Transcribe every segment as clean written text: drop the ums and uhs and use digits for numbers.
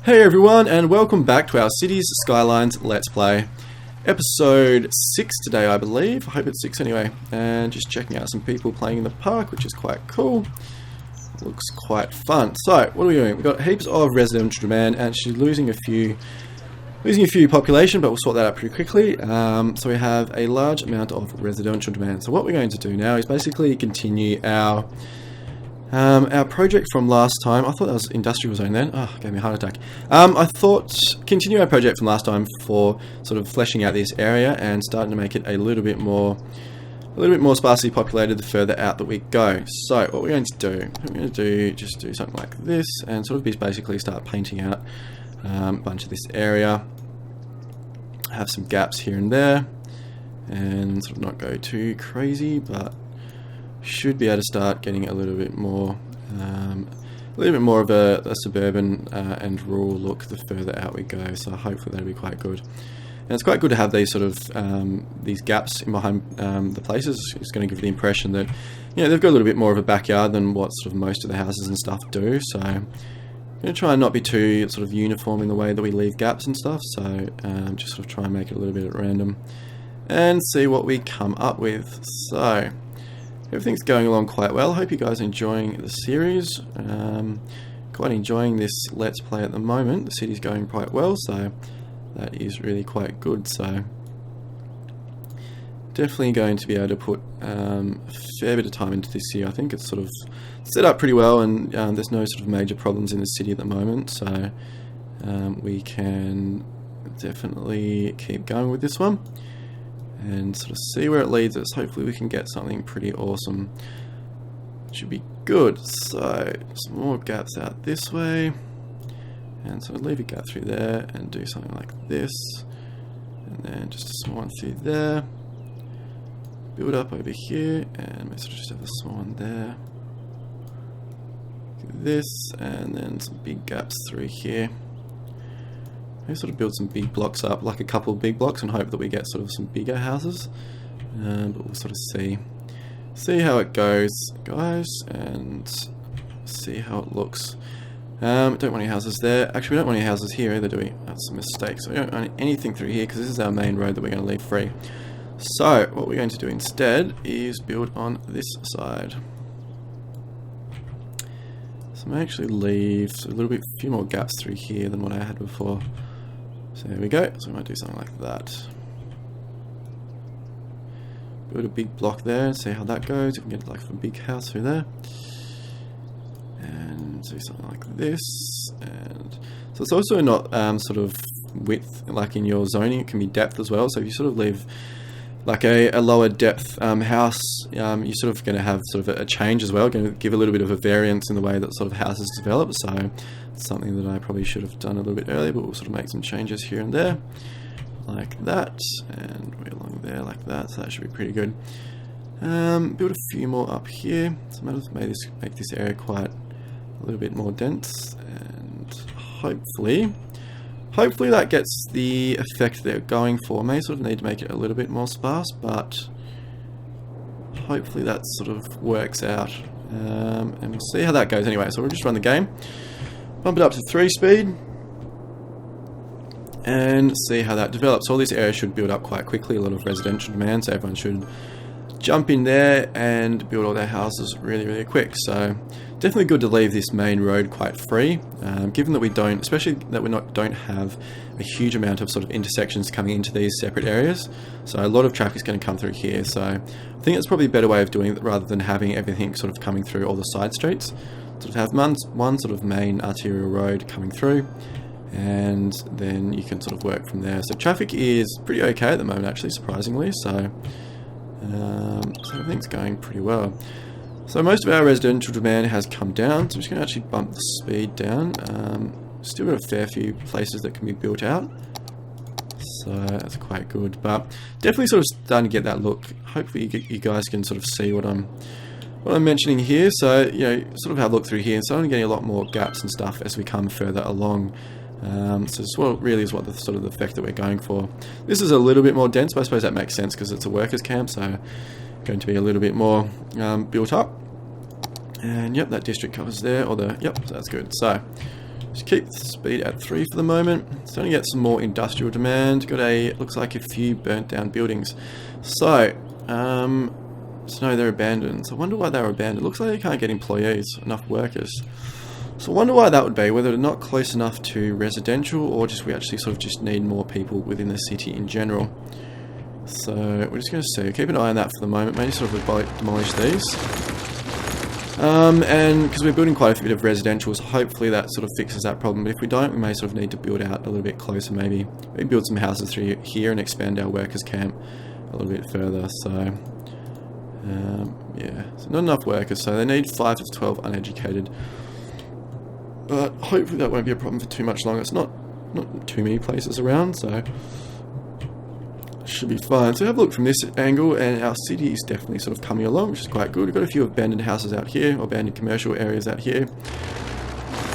Hey everyone, and welcome back to our Cities Skylines Let's Play. Episode 6 today, I believe. I hope it's 6 anyway. And just checking out some people playing in the park, which is quite cool. Looks quite fun. So, what are we doing? We've got heaps of residential demand, and she's losing a few population, but we'll sort that out pretty quickly. So we have a large amount of residential demand. So what we're going to do now is basically continue our project from last time. I thought that was industrial zone then. Oh, gave me a heart attack. I thought continue our project from last time for sort of fleshing out this area and starting to make it a little bit more sparsely populated the further out that we go. So what we're going to do, just do something like this and sort of basically start painting out a bunch of this area. Have some gaps here and there, and sort of not go too crazy, but should be able to start getting a little bit more of a suburban and rural look the further out we go. So hopefully that'll be quite good. And it's quite good to have these sort of these gaps in behind the places. It's going to give the impression that they've got a little bit more of a backyard than what sort of most of the houses and stuff do. So I'm going to try and not be too sort of uniform in the way that we leave gaps and stuff. So just sort of try and make it a little bit at random and see what we come up with. So everything's going along quite well. I hope you guys are enjoying the series. Quite enjoying this Let's Play at the moment. The city's going quite well, so that is really quite good. So definitely going to be able to put a fair bit of time into this year. I think it's sort of set up pretty well, and there's no sort of major problems in the city at the moment, so we can definitely keep going with this one and sort of see where it leads us. Hopefully we can get something pretty awesome. Should be good. So some more gaps out this way, and so leave a gap through there and do something like this, and then just a small one through there. Build up over here, and maybe sort of just have a small one there. Do this, and then some big gaps through here. Maybe sort of build some big blocks up, like a couple of big blocks, and hope that we get sort of some bigger houses. But we'll sort of see how it goes, guys, and see how it looks. Don't want any houses there. Actually, we don't want any houses here either, do we? That's a mistake. So we don't want anything through here because this is our main road that we're going to leave free. So what we're going to do instead is build on this side. So I'm actually leave a few more gaps through here than what I had before. So there we go. So we might do something like that. Build a big block there and see how that goes. You can get like a big house through there. And do something like this. And so it's also not sort of width like in your zoning. It can be depth as well. So if you sort of leave like a lower depth house, you're sort of going to have sort of a change as well, going to give a little bit of a variance in the way that sort of houses develop. So it's something that I probably should have done a little bit earlier, but we'll sort of make some changes here and there like that, and we're along there like that, so that should be pretty good. Build a few more up here, so I might have make this area quite a little bit more dense, and hopefully that gets the effect they're going for. I may sort of need to make it a little bit more sparse, but hopefully that sort of works out. And we'll see how that goes anyway. So we'll just run the game, bump it up to 3 speed, and see how that develops. All this area should build up quite quickly, a lot of residential demand, so everyone should jump in there and build all their houses really, really quick. So definitely good to leave this main road quite free, given that we don't, especially that we don't have a huge amount of sort of intersections coming into these separate areas. So a lot of traffic's going to come through here. So I think it's probably a better way of doing it rather than having everything sort of coming through all the side streets. Sort of have one sort of main arterial road coming through, and then you can sort of work from there. So traffic is pretty okay at the moment, actually, surprisingly. So everything's going pretty well. So most of our residential demand has come down, so I'm just going to actually bump the speed down. Still got a fair few places that can be built out, so that's quite good, but definitely sort of starting to get that look. Hopefully you guys can sort of see what I'm mentioning here. So sort of have a look through here, and starting getting a lot more gaps and stuff as we come further along. So this really is what the sort of the effect that we're going for. This is a little bit more dense, but I suppose that makes sense because it's a workers' camp, so going to be a little bit more built up. And yep, that district covers there, so that's good. So Just keep the speed at 3 for the moment. Starting to get some more industrial demand. Got looks like a few burnt down buildings. So, no, they're abandoned. So I wonder why they were abandoned. Looks like they can't get employees, enough workers. So I wonder why that would be, whether they're not close enough to residential, or just we actually sort of just need more people within the city in general. So we're just going to see. Keep an eye on that for the moment. Maybe sort of demolish these. And because we're building quite a bit of residentials, hopefully that sort of fixes that problem. But if we don't, we may sort of need to build out a little bit closer, maybe build some houses through here and expand our workers' camp a little bit further. So, yeah, so not enough workers, so they need 5 to 12 uneducated. But hopefully that won't be a problem for too much longer. It's not too many places around, so should be fine. So have a look from this angle, and our city is definitely sort of coming along, which is quite good. We've got a few abandoned houses out here, or abandoned commercial areas out here.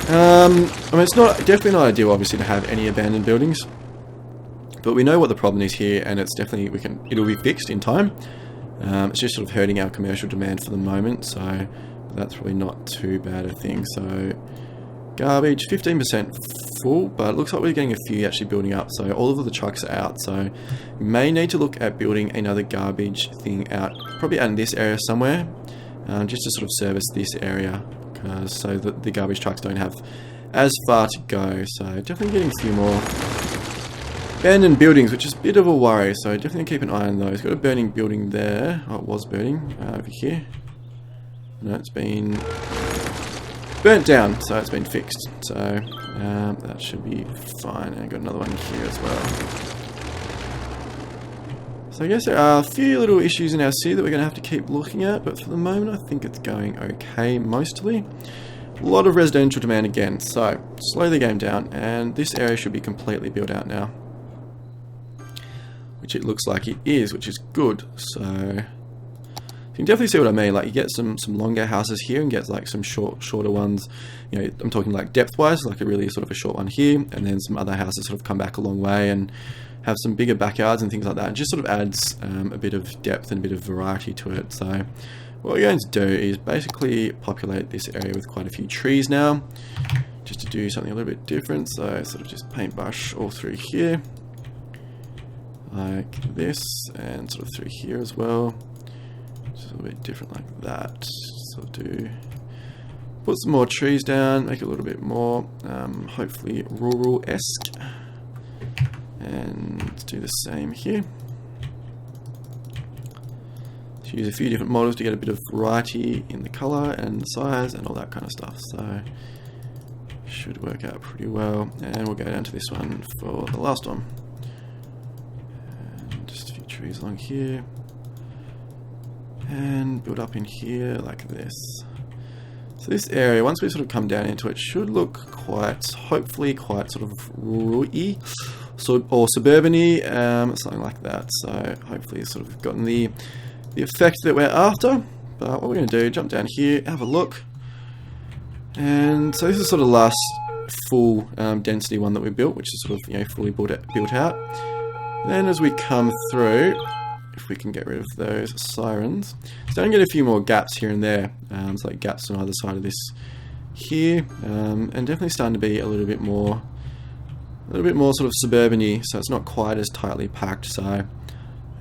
I mean, it's definitely not ideal, obviously, to have any abandoned buildings, but we know what the problem is here, and it's definitely it'll be fixed in time. It's just sort of hurting our commercial demand for the moment, so that's probably not too bad a thing. So garbage, 15% full, but it looks like we're getting a few actually building up, so all of the trucks are out, so we may need to look at building another garbage thing out, probably out in this area somewhere, just to sort of service this area, so that the garbage trucks don't have as far to go. So definitely getting a few more abandoned buildings, which is a bit of a worry, so definitely keep an eye on those. Got a burning building there. Oh, it was burning over here. No, it's been burnt down, so it's been fixed. So that should be fine. And I've got another one here as well. So I guess there are a few little issues in our city that we're going to have to keep looking at, but for the moment I think it's going okay mostly. A lot of residential demand again, so slow the game down, and this area should be completely built out now, which it looks like it is, which is good. So you can definitely see what I mean. Like, you get some longer houses here and get like some shorter ones. You know, I'm talking like depth-wise, like a really sort of a short one here, and then some other houses sort of come back a long way and have some bigger backyards and things like that. It just sort of adds a bit of depth and a bit of variety to it. So what we're going to do is basically populate this area with quite a few trees now, just to do something a little bit different. So sort of just paintbrush all through here, like this, and sort of through here as well. Just a little bit different like that. So put some more trees down, make it a little bit more hopefully rural-esque, and do the same here. So use a few different models to get a bit of variety in the color and the size and all that kind of stuff. So should work out pretty well. And we'll go down to this one for the last one. And just a few trees along here. And build up in here like this. So this area, once we sort of come down into it, should look hopefully quite sort of rural-y, or suburban-y, something like that. So hopefully it's sort of gotten the effect that we're after. But what we're going to do, jump down here, have a look. And so this is sort of the last full density one that we built, which is sort of, you know, fully built out. Then as we come through, if we can get rid of those sirens, starting to get a few more gaps here and there. It's like gaps on either side of this here, and definitely starting to be a little bit more sort of suburban-y, so it's not quite as tightly packed. So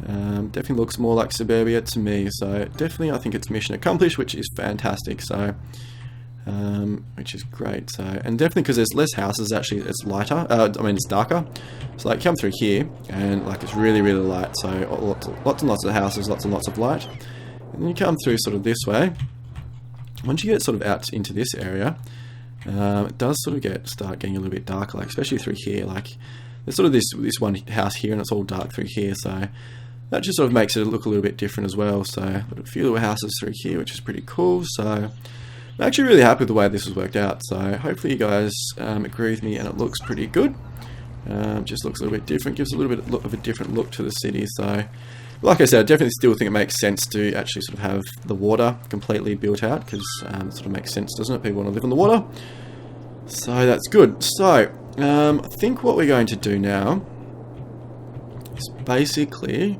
definitely looks more like suburbia to me. So definitely I think it's mission accomplished, which is fantastic. So which is great. So, and definitely because there's less houses, actually it's lighter, it's darker. So like come through here and like it's really light, so lots and lots of houses, lots and lots of light. And then you come through sort of this way. Once you get sort of out into this area, it does sort of start getting a little bit darker, like especially through here. Like there's sort of this one house here and it's all dark through here, so that just sort of makes it look a little bit different as well. So a few little houses through here, which is pretty cool. So I'm actually really happy with the way this has worked out. So hopefully you guys agree with me, and it looks pretty good. Just looks a little bit different, gives a little bit of a different look to the city. So like I said, I definitely still think it makes sense to actually sort of have the water completely built out, because it sort of makes sense, doesn't it? People want to live on the water. So that's good. So I think what we're going to do now is basically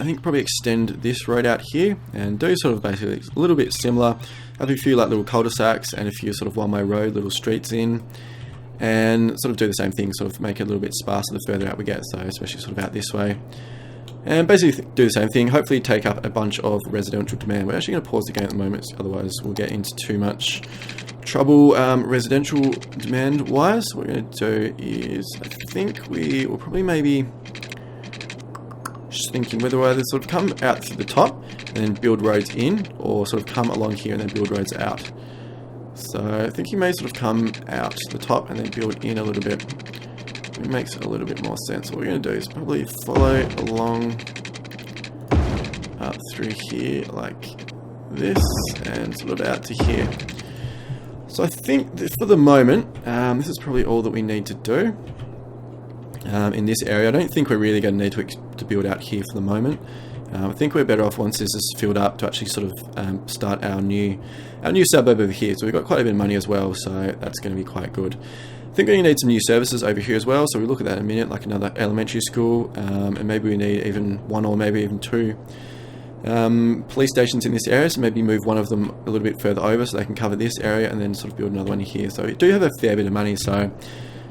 I think probably extend this road out here and do sort of basically a little bit similar. Have a few like little cul-de-sacs and a few sort of one-way road, little streets in, and sort of do the same thing, sort of make it a little bit sparser the further out we get, so especially sort of out this way. And basically do the same thing, hopefully take up a bunch of residential demand. We're actually going to pause the game at the moment, otherwise we'll get into too much trouble residential demand wise. What we're going to do is, I think we will probably maybe, just thinking whether either sort of come out to the top and then build roads in, or sort of come along here and then build roads out. So I think you may sort of come out to the top and then build in a little bit. It makes a little bit more sense. What we're going to do is probably follow along up through here like this and sort of out to here. So I think that for the moment, this is probably all that we need to do in this area. I don't think we're really going to need to build out here for the moment. I think we're better off once this is filled up to actually sort of start our new suburb over here. So we've got quite a bit of money as well, so that's going to be quite good. I think we're going to need some new services over here as well, so we'll look at that in a minute, like another elementary school, and maybe we need even one or maybe even two police stations in this area, so maybe move one of them a little bit further over so they can cover this area and then sort of build another one here. So we do have a fair bit of money, so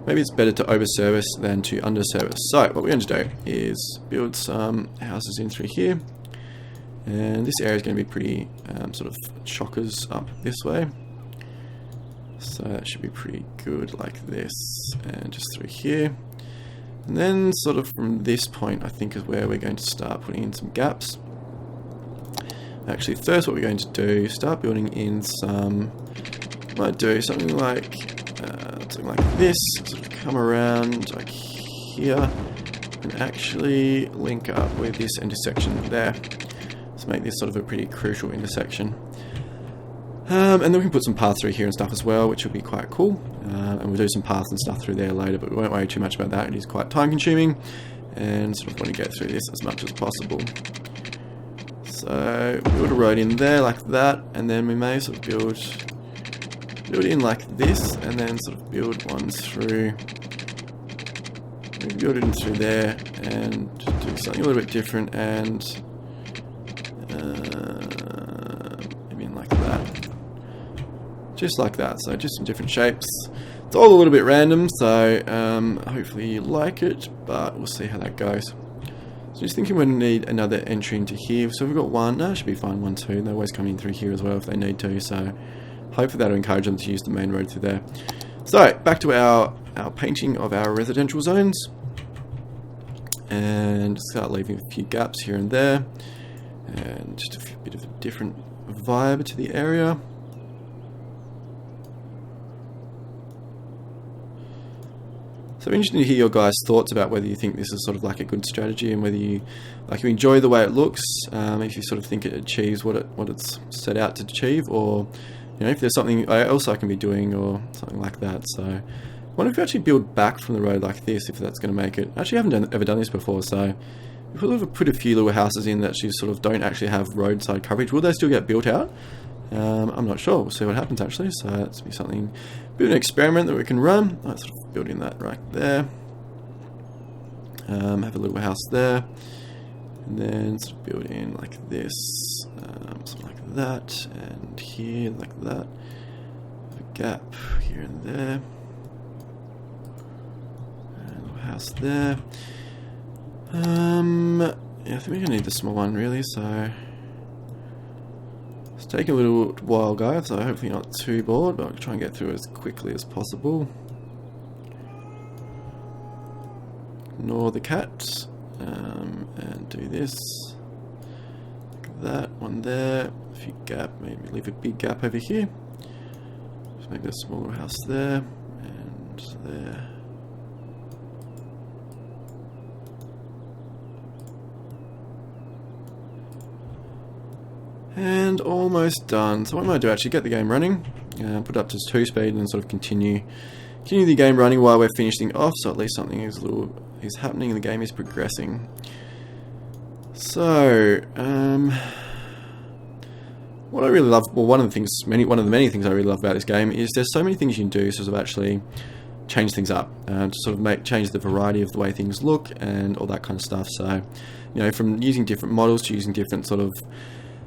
maybe it's better to over-service than to under-service. So what we're going to do is build some houses in through here, and this area is going to be pretty sort of chockers up this way. So that should be pretty good like this, and just through here. And then sort of from this point I think is where we're going to start putting in some gaps. Actually first what we're going to do, start building in some, might do something like this, sort of come around like here and actually link up with this intersection there. So make this sort of a pretty crucial intersection. And then we can put some paths through here and stuff as well, which will be quite cool. And we'll do some paths and stuff through there later, but we won't worry too much about that. It is quite time consuming and sort of want to get through this as much as possible. So build a road in there like that, and then we may sort of build in like this, and then sort of build one through, maybe build it in through there and just do something a little bit different, and maybe in like that. Just like that, so just some different shapes. It's all a little bit random, so hopefully you like it, but we'll see how that goes. So just thinking we're going to need another entry into here. So we've got one, no, should be fine, 1, 2. They're always coming through here as well if they need to, so hopefully that'll encourage them to use the main road through there. So back to our painting of our residential zones, and start leaving a few gaps here and there, and just a bit of a different vibe to the area. So interesting to hear your guys' thoughts about whether you think this is sort of like a good strategy, and whether you enjoy the way it looks, if you sort of think it achieves what it's set out to achieve, or if there's something else I can be doing or something like that. So I wonder if you actually build back from the road like this, if that's going to make it. Actually, I haven't ever done this before, so if we put a few little houses in that actually sort of don't actually have roadside coverage, will they still get built out? I'm not sure. We'll see what happens actually. So that's be something, a bit of an experiment that we can run. Let's sort of build in that right there. Have a little house there, and then sort of build in like this, something like that, and here like that. A gap here and there, and a little house there. Yeah, I think we're gonna need the small one really. So it's taking a little while, guys, so hopefully not too bored, but I'll try and get through as quickly as possible. Ignore the cat, and do this, like that, one there, a few gap, maybe leave a big gap over here. Just make a smaller house there, and there. And almost done. So what I'm going to do, actually get the game running, put it up to 2 speed, and sort of continue the game running while we're finishing off, so at least something is happening and the game is progressing. So what I really love, well, one of the many things I really love about this game is there's so many things you can do to sort of actually change things up, to sort of change the variety of the way things look and all that kind of stuff. So you know, from using different models to using different sort of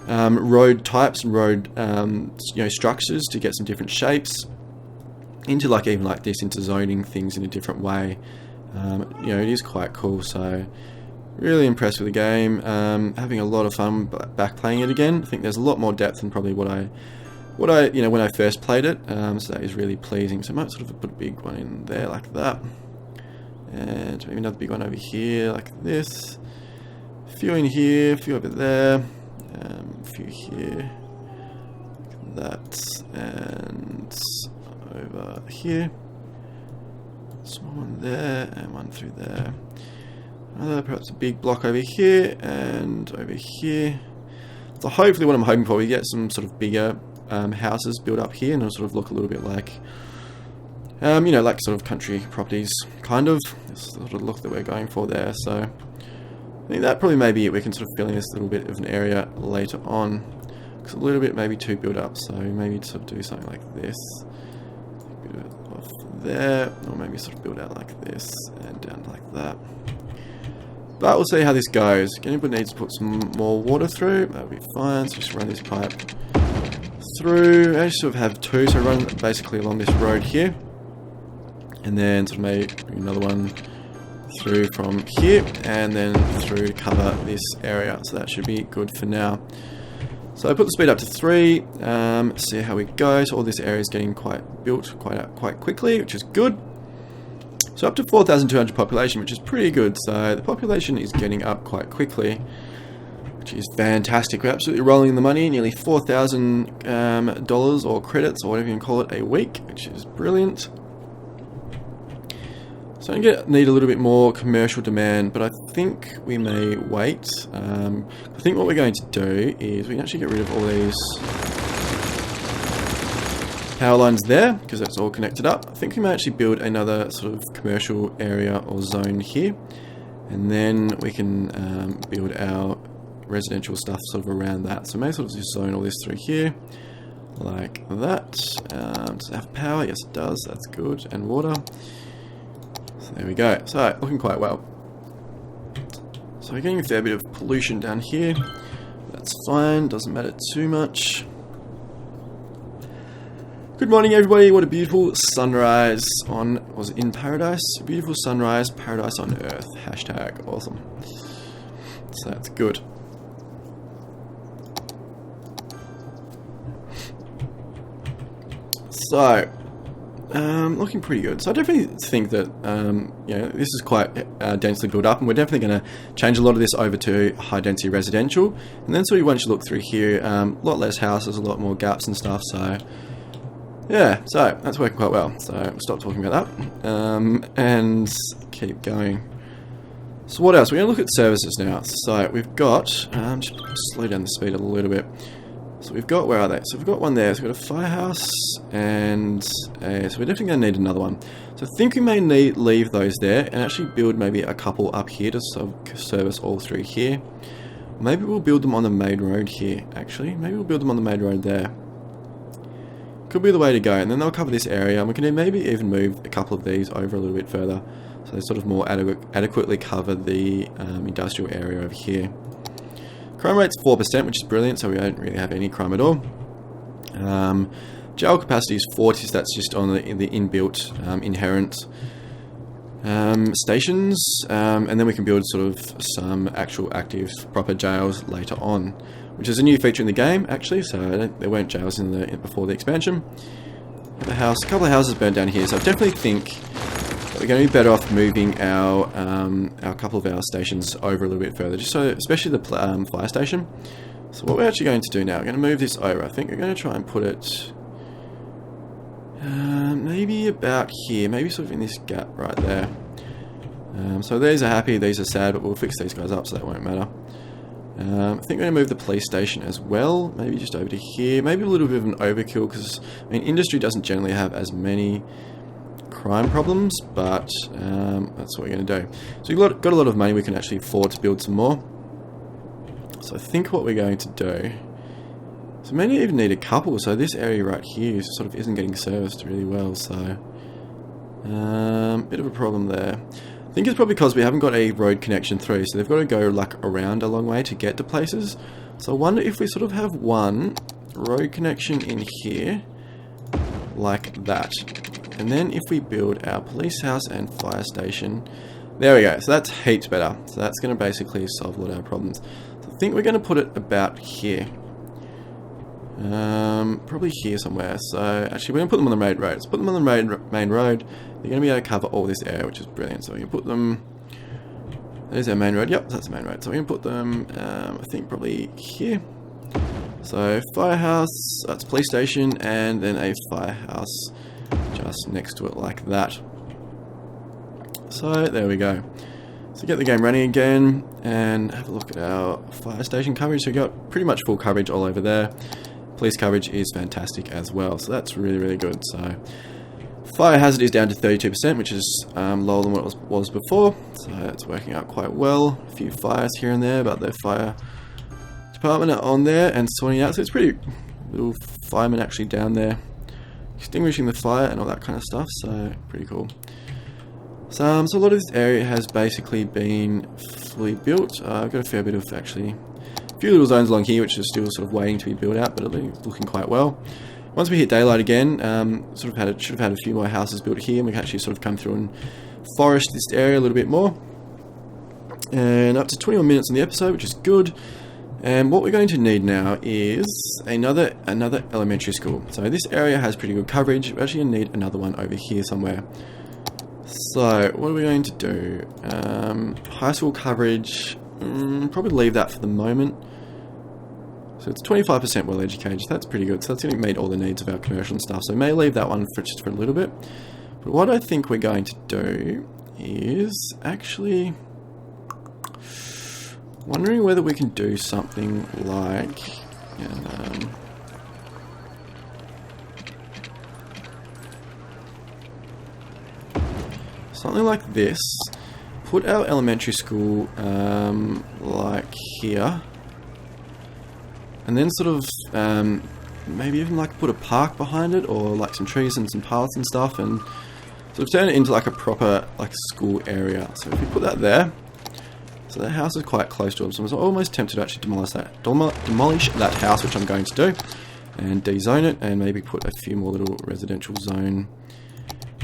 road types and road you know, structures to get some different shapes, into like even like this, into zoning things in a different way. You know, it is quite cool. So really impressed with the game. Having a lot of fun back playing it again. I think there's a lot more depth than probably what I you know, when I first played it. So that is really pleasing. So I might sort of put a big one in there like that, and maybe another big one over here like this. A few in here, a few over there, a few here like that, and over here. Small one there, and one through there. Another, perhaps a big block over here, and over here. So hopefully what I'm hoping for, we get some sort of bigger houses built up here, and it'll sort of look a little bit like, you know, like sort of country properties, kind of. This sort of look that we're going for there. So I think that probably may be it. We can sort of fill in this little bit of an area later on. It's a little bit maybe too built up, so maybe sort of do something like this. There, or maybe sort of build out like this and down like that. But we'll see how this goes. Anybody needs to put some more water through, that'll be fine. So just run this pipe through. I sort of have two, so run basically along this road here, and then sort of maybe bring another one through from here, and then through to cover this area. So that should be good for now. So I put the speed up to 3, see how we go. So all this area is getting built quite quickly, which is good. So up to 4,200 population, which is pretty good. So the population is getting up quite quickly, which is fantastic. We're absolutely rolling in the money, nearly $4,000 or credits or whatever you can call it a week, which is brilliant. So I need a little bit more commercial demand, but I think we may wait. I think what we're going to do is we can actually get rid of all these power lines there, because that's all connected up. I think we may actually build another sort of commercial area or zone here, and then we can build our residential stuff sort of around that. So maybe sort of just zone all this through here, like that. Does it have power? Yes it does, that's good, and water. So there we go. So, looking quite well. So we're getting a fair bit of pollution down here. That's fine, doesn't matter too much. Good morning everybody, what a beautiful sunrise was it in paradise? A beautiful sunrise, paradise on earth. Hashtag awesome. So that's good. So, looking pretty good. So I definitely think that you know, this is quite densely built up, and we're definitely going to change a lot of this over to high density residential. And then sort of once you look through here, a lot less houses, a lot more gaps and stuff. So yeah, so that's working quite well. So we'll stop talking about that and keep going. So what else? We're going to look at services now. So we've got, just slow down the speed a little bit. So we've got, where are they? So we've got one there. So we've got a firehouse, and so we're definitely going to need another one. So I think we may leave those there and actually build maybe a couple up here to service all through here. Maybe we'll build them on the main road here, actually. Maybe we'll build them on the main road there. Could be the way to go, and then they'll cover this area, and we can maybe even move a couple of these over a little bit further, so they sort of more adequately cover the industrial area over here. Crime rate's 4%, which is brilliant, so we don't really have any crime at all. Jail capacity is 40, so that's just on the inbuilt, inherent stations, and then we can build sort of some actual active proper jails later on, which is a new feature in the game actually. So there weren't jails before the expansion. A couple of houses burned down here, so I definitely think that we're going to be better off moving our couple of our stations over a little bit further, just so, especially the fire station. So what we're actually going to do now, we're going to move this over. I think we're going to try and put it maybe about here, maybe sort of in this gap right there. So these are happy, these are sad, but we'll fix these guys up so that won't matter. I think we're going to move the police station as well, maybe just over to here. Maybe a little bit of an overkill, because I mean, industry doesn't generally have as many crime problems, but that's what we're going to do. So we've got a lot of money, we can actually afford to build some more. So I think what we're going to do, so maybe even need a couple. So this area right here sort of isn't getting serviced really well, so bit of a problem there. I think it's probably because we haven't got a road connection through, so they've got to go like around a long way to get to places. So I wonder if we sort of have one road connection in here, like that. And then if we build our police house and fire station, there we go. So that's heaps better. So that's going to basically solve a lot of our problems. So I think we're going to put it about here. Probably here somewhere. So actually we're going to put them on the main road. Let's put them on the main road. They're going to be able to cover all this area, which is brilliant. So we can put them... There's our main road. Yep, that's the main road. So we can put them, I think, probably here. So firehouse, that's police station, and then a firehouse just next to it like that. So there we go. So get the game running again and have a look at our fire station coverage. So we've got pretty much full coverage all over there. Police coverage is fantastic as well. So that's really, really good. So fire hazard is down to 32%, which is lower than what it was before. So it's working out quite well. A few fires here and there, but the fire department are on there and sorting out. So it's pretty little firemen actually down there extinguishing the fire and all that kind of stuff. So pretty cool. So a lot of this area has basically been fully built. I've got a fair bit of actually, a few little zones along here which are still sort of waiting to be built out, but it's looking quite well. Once we hit daylight again, should have had a few more houses built here, and we can actually sort of come through and forest this area a little bit more. And up to 21 minutes on the episode, which is good. And what we're going to need now is another elementary school. So this area has pretty good coverage. We're actually going to need another one over here somewhere. So what are we going to do? High school coverage, probably leave that for the moment. So it's 25% well educated, so that's pretty good. So that's going to meet all the needs of our commercial and stuff. So I may leave that one for just for a little bit. But what I think we're going to do is actually wondering whether we can do something like something like this. Put our elementary school like here, and then sort of maybe even like put a park behind it, or like some trees and some paths and stuff, and sort of turn it into like a proper like school area. So if we put that there, so that house is quite close to it, so I was almost tempted to actually demolish that house, which I'm going to do, and dezone it, and maybe put a few more little residential zone,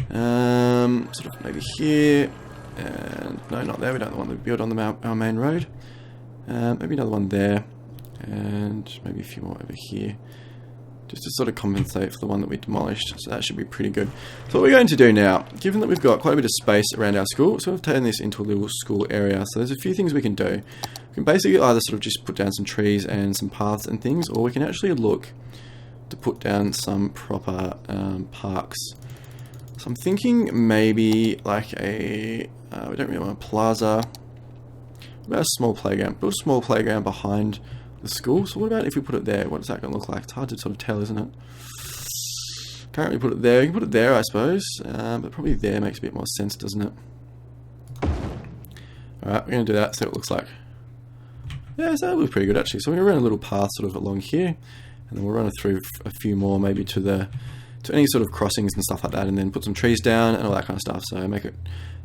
sort of maybe here, and no, not there. We don't want to build on our main road. Maybe another one there, and maybe a few more over here, just to sort of compensate for the one that we demolished. So that should be pretty good. So what we're going to do now, given that we've got quite a bit of space around our school, so we've taken this into a little school area. So there's a few things we can do. We can basically either sort of just put down some trees and some paths and things, or we can actually look to put down some proper parks. So I'm thinking maybe like a, we don't really want a plaza, about a small playground. Build a small playground behind the school. So what about if we put it there? What is that going to look like? It's hard to sort of tell, isn't it? Can't really put it there. You can put it there, I suppose, but probably there makes a bit more sense, doesn't it? Alright, we're going to do that, see what it looks like. Yeah, so that looks pretty good actually. So we're going to run a little path sort of along here, and then we'll run it through a few more, maybe to any sort of crossings and stuff like that, and then put some trees down and all that kind of stuff. So make it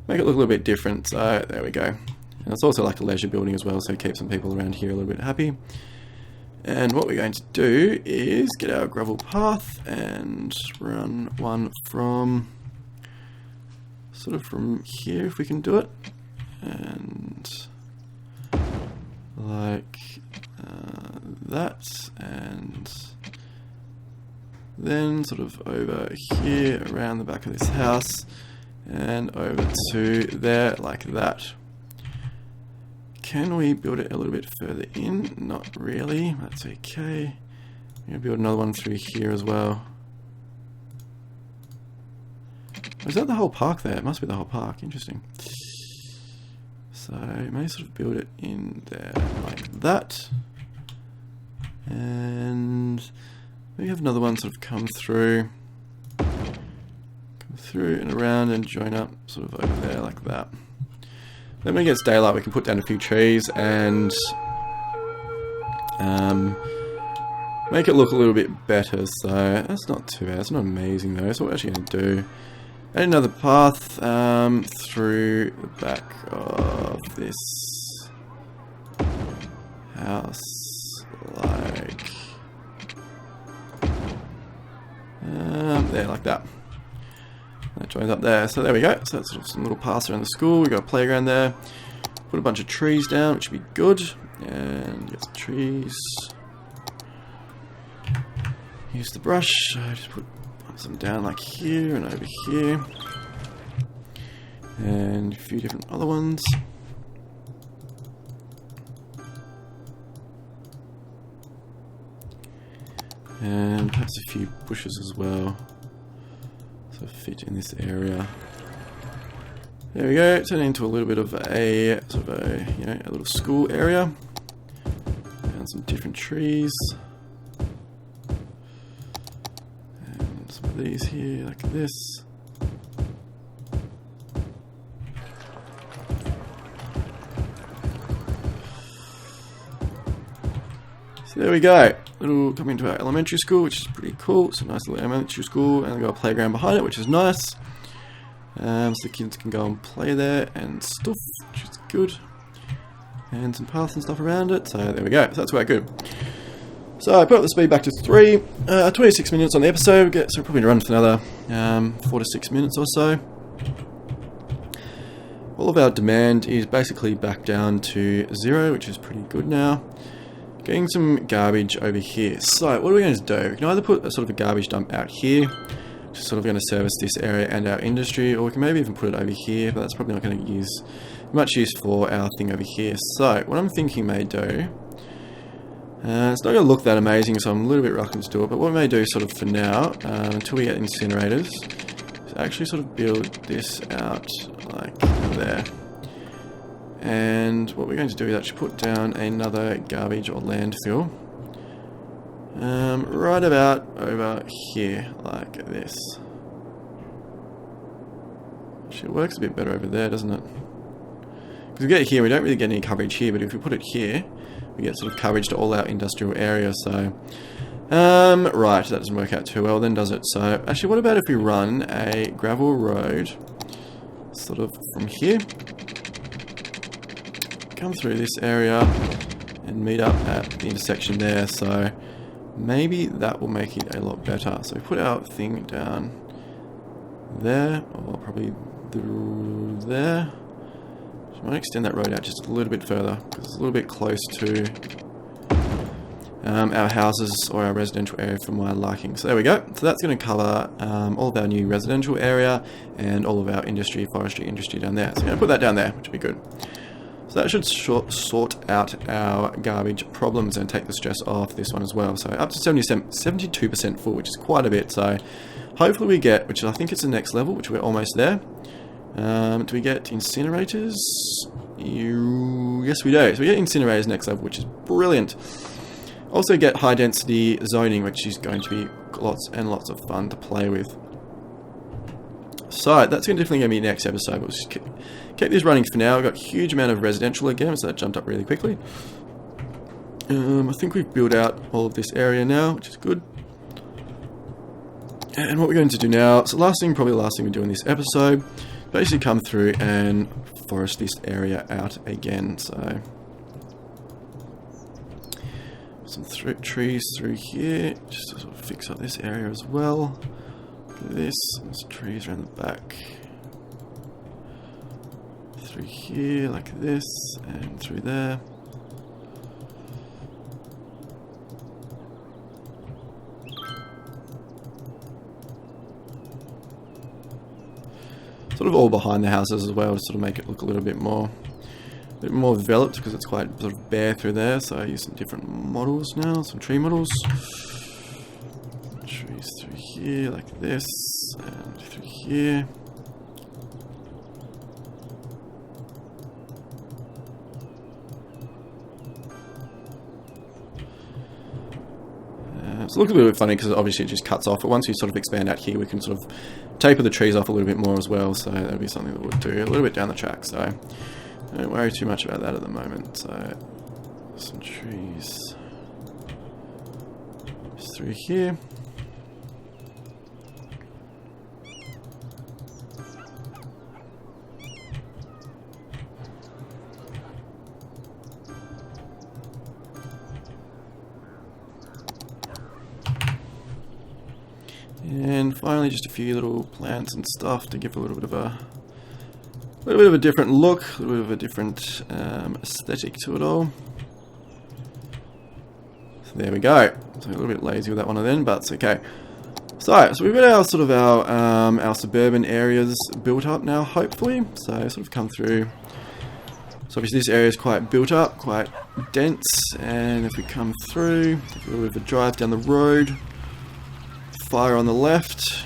look a little bit different. So there we go. And it's also like a leisure building as well, so keep some people around here a little bit happy. And what we're going to do is get our gravel path and run one from sort of from here if we can do it, and like that, and then sort of over here around the back of this house and over to there like that. Can we build it a little bit further in? Not really. That's okay. I'm going to build another one through here as well. Is that the whole park there? It must be the whole park. Interesting. So I may sort of build it in there like that. And we have another one sort of come through and around and join up sort of over there like that. Then when it gets daylight, we can put down a few trees and make it look a little bit better. So that's not too bad. It's not amazing though. So what we're actually going to do And another path through the back of this house, like there, like that. That joins up there. So there we go. So that's sort of some little paths around the school. We've got a playground there. Put a bunch of trees down, which would be good. And get some trees. Use the brush. Just put some down like here and over here. And a few different other ones. And perhaps a few bushes as well. So fit in this area. There we go. Turn it into a little bit of a sort of a a little school area. And some different trees. And some of these here, like this. So there we go. Little coming to our elementary school, which is pretty cool. It's a nice little elementary school, and we've got a playground behind it, which is nice. So the kids can go and play there and stuff, which is good. And some paths and stuff around it. So there we go. So that's quite good. So I put up the speed back to 3. 26 minutes on the episode. So we're probably going to run for another 4 to 6 minutes or so. All of our demand is basically back down to 0, which is pretty good now. Getting some garbage over here. So what are we going to do? We can either put a sort of a garbage dump out here, which is sort of going to service this area and our industry, or we can maybe even put it over here, but that's probably not going to use much use for our thing over here. So what I'm thinking may do, it's not going to look that amazing, so I'm a little bit reluctant to do it, but what we may do sort of for now, until we get incinerators, is actually sort of build this out like there. And what we're going to do is actually put down another garbage or landfill right about over here, like this. Actually, it works a bit better over there, doesn't it? Because we get here, we don't really get any coverage here, but if we put it here, we get sort of coverage to all our industrial area. So, right, that doesn't work out too well then, does it? So, actually, what about if we run a gravel road sort of from here? Come through this area and meet up at the intersection there, so maybe that will make it a lot better. So we put our thing down there, or probably there. So I might extend that road out just a little bit further, because it's a little bit close to our houses or our residential area for my liking. So there we go. So that's going to cover all of our new residential area and all of our industry, forestry industry down there. So I'm going to put that down there, which will be good. So that should sort out our garbage problems and take the stress off this one as well. So up to 72% full, which is quite a bit. So hopefully we get, which I think is the next level, which we're almost there. Do we get incinerators? Yes, we do. So we get incinerators next level, which is brilliant. Also get high density zoning, which is going to be lots and lots of fun to play with. So that's definitely going to be next episode. We'll just keep this running for now. We've got a huge amount of residential again, so that jumped up really quickly. I think we've built out all of this area now, which is good. And what we're going to do now, so probably the last thing we do in this episode, basically come through and forest this area out again. So some trees through here, just to sort of fix up this area as well. There's trees around the back, through here like this, and through there. Sort of all behind the houses as well, to sort of make it look a little bit more developed, because it's quite sort of bare through there. So I use some different models now, some tree models. Trees through here like this, and through here. So it looks a little bit funny because obviously it just cuts off, but once we sort of expand out here, we can sort of taper the trees off a little bit more as well. So that'll be something that we'll do a little bit down the track. So don't worry too much about that at the moment. So some trees just through here. And finally, just a few little plants and stuff to give a little bit of a different look, a little bit of a different aesthetic to it all. So there we go. So a little bit lazy with that one then, but it's okay. So we've got our sort of our suburban areas built up now, hopefully. So sort of come through. So obviously this area is quite built up, quite dense, and if we come through, a little bit of a drive down the road, fire on the left,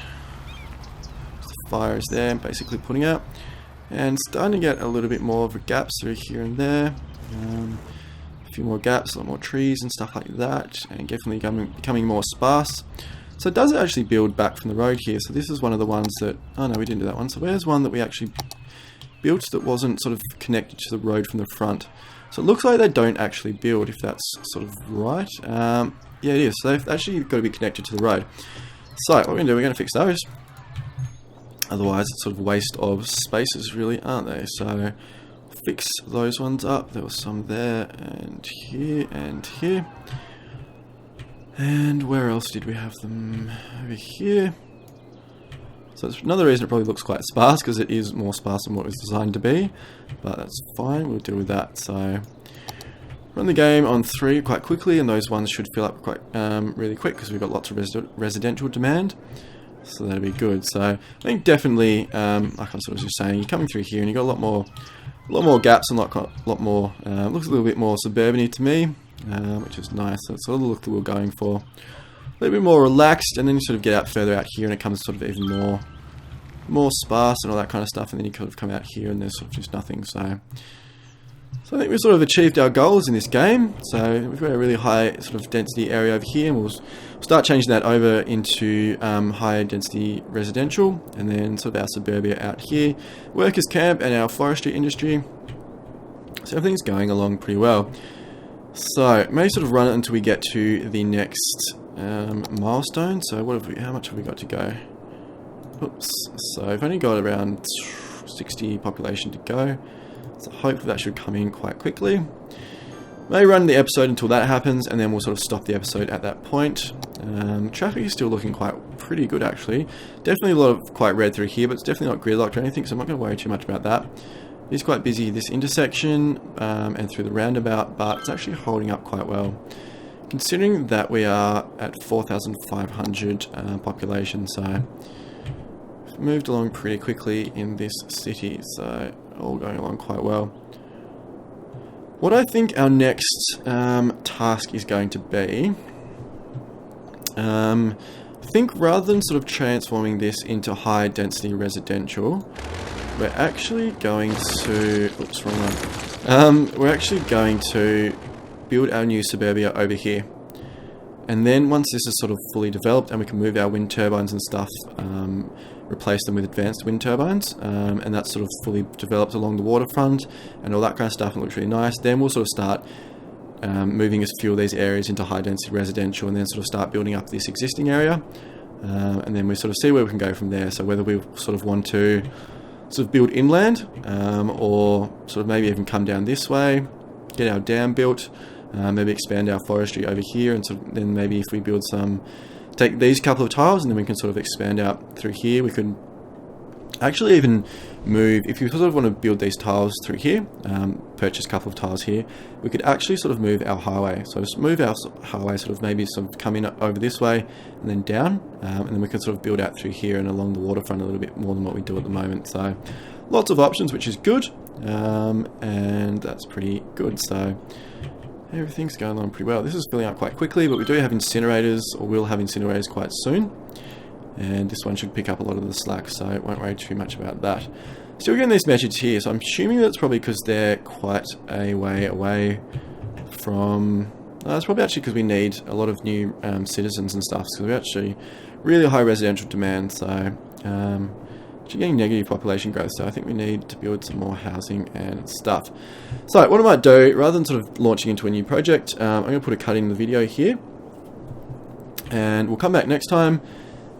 the fire is there, basically putting out, and starting to get a little bit more of a gaps through here and there, a few more gaps, a lot more trees and stuff like that, and definitely becoming more sparse. So it does actually build back from the road here, so this is one of the ones that, oh no, we didn't do that one, so where's one that we actually built that wasn't sort of connected to the road from the front? So it looks like they don't actually build, if that's sort of right. Yeah, it is. So they've actually got to be connected to the road. So what we're going to do, we're going to fix those. Otherwise, it's sort of a waste of spaces, really, aren't they? So fix those ones up. There was some there, and here, and here. And where else did we have them? Over here. So it's another reason it probably looks quite sparse, because it is more sparse than what it was designed to be. But that's fine, we'll deal with that. So run the game on 3 quite quickly, and those ones should fill up quite really quick, because we've got lots of residential demand. So that'll be good. So I think definitely, like I was sort of just saying, you're coming through here and you've got a lot more gaps and a lot more, looks a little bit more suburban-y to me, which is nice. So it's sort of the look that we're going for. A little bit more relaxed, and then you sort of get out further out here and it comes sort of even more sparse and all that kind of stuff, and then you kind of come out here and there's sort of just nothing. So I think we've sort of achieved our goals in this game. So we've got a really high sort of density area over here, and we'll start changing that over into higher density residential, and then sort of our suburbia out here, workers camp, and our forestry industry. So everything's going along pretty well. So maybe sort of run it until we get to the next milestone. So how much have we got to go? Oops. So I've only got around 60 population to go. So hopefully that should come in quite quickly. May run the episode until that happens, and then we'll sort of stop the episode at that point. Traffic is still looking pretty good, actually. Definitely a lot of quite red through here, but it's definitely not gridlocked or anything, so I'm not going to worry too much about that. It is quite busy this intersection and through the roundabout, but it's actually holding up quite well, considering that we are at 4,500 population. So we've moved along pretty quickly in this city, so all going along quite well. What I think our next task is going to be, I think rather than sort of transforming this into high density residential, we're actually going to, oops, wrong one. We're actually going to build our new suburbia over here. And then once this is sort of fully developed and we can move our wind turbines and stuff, replace them with advanced wind turbines, and that's sort of fully developed along the waterfront and all that kind of stuff, and looks really nice, then we'll sort of start moving a few of these areas into high density residential, and then sort of start building up this existing area, and then we sort of see where we can go from there. So whether we sort of want to sort of build inland, or sort of maybe even come down this way, get our dam built, maybe expand our forestry over here, and sort of then maybe if we build take these couple of tiles and then we can sort of expand out through here. We could actually even move, if you sort of want to build these tiles through here, purchase a couple of tiles here, we could actually sort of move our highway. So just move our highway, sort of maybe sort of come in over this way and then down, and then we can sort of build out through here and along the waterfront a little bit more than what we do at the moment. So lots of options, which is good, and that's pretty good. So everything's going along pretty well. This is filling out quite quickly, but we do have incinerators, or will have incinerators quite soon. And this one should pick up a lot of the slack, so I won't worry too much about that. Still getting this message here, so I'm assuming that's probably because they're quite a way away from... it's probably actually because we need a lot of new citizens and stuff, because we're actually really high residential demand, so actually getting negative population growth, so I think we need to build some more housing and stuff. So what I might do, rather than sort of launching into a new project, I'm going to put a cut in the video here, and we'll come back next time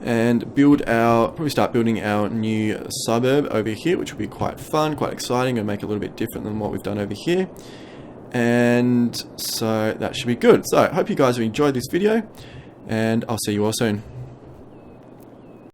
and probably start building our new suburb over here, which will be quite fun, quite exciting, and make it a little bit different than what we've done over here. And so that should be good. So I hope you guys have enjoyed this video, and I'll see you all soon.